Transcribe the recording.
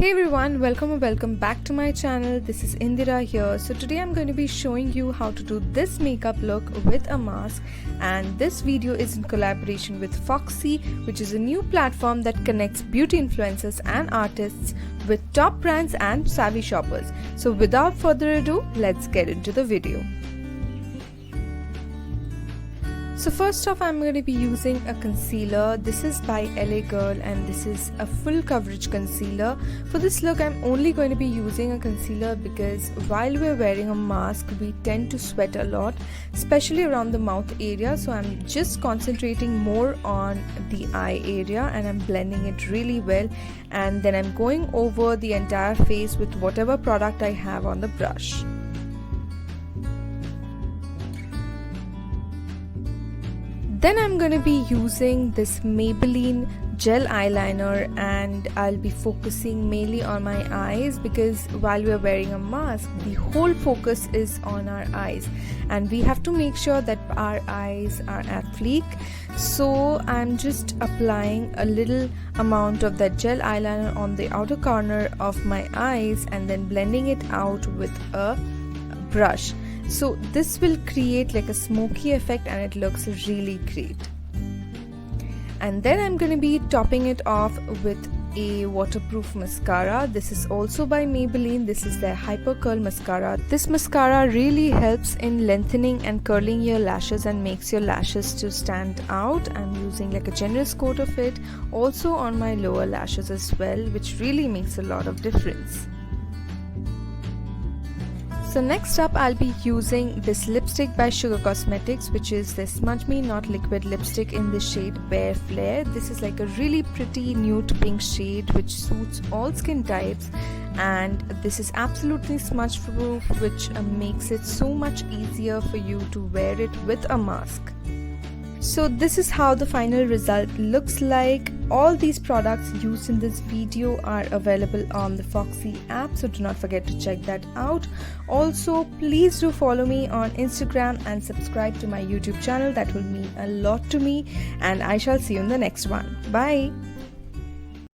Hey everyone, welcome or welcome back to my channel. This is Indira here. So today I'm going to be showing you how to do this makeup look with a mask, and this video is in collaboration with Foxy, which is a new platform that connects beauty influencers and artists with top brands and savvy shoppers. So without further ado, let's get into the video. So first off, I'm going to be using a concealer. This is by LA Girl and this is a full coverage concealer. For this look, I'm only going to be using a concealer because while we're wearing a mask, we tend to sweat a lot, especially around the mouth area. So I'm just concentrating more on the eye area and I'm blending it really well. And then I'm going over the entire face with whatever product I have on the brush. Then I'm going to be using this Maybelline gel eyeliner and I'll be focusing mainly on my eyes because while we're wearing a mask, the whole focus is on our eyes and we have to make sure that our eyes are at fleek. So I'm just applying a little amount of that gel eyeliner on the outer corner of my eyes and then blending it out with a brush. So this will create like a smoky effect and it looks really great. And then I'm going to be topping it off with a waterproof mascara. This is also by Maybelline. This is their Hyper Curl Mascara. This mascara really helps in lengthening and curling your lashes and makes your lashes to stand out. I'm using like a generous coat of it also on my lower lashes as well, which really makes a lot of difference. So next up, I'll be using this lipstick by Sugar Cosmetics, which is the Smudge Me Not Liquid lipstick in the shade Bare Flare. This is like a really pretty nude pink shade which suits all skin types, and this is absolutely smudge proof, which makes it so much easier for you to wear it with a mask. So this is how the final result looks like. All these products used in this video are available on the Foxy app, so do not forget to check that out. Also, please do follow me on Instagram and subscribe to my YouTube channel. That will mean a lot to me, and I shall see you in the next one. Bye.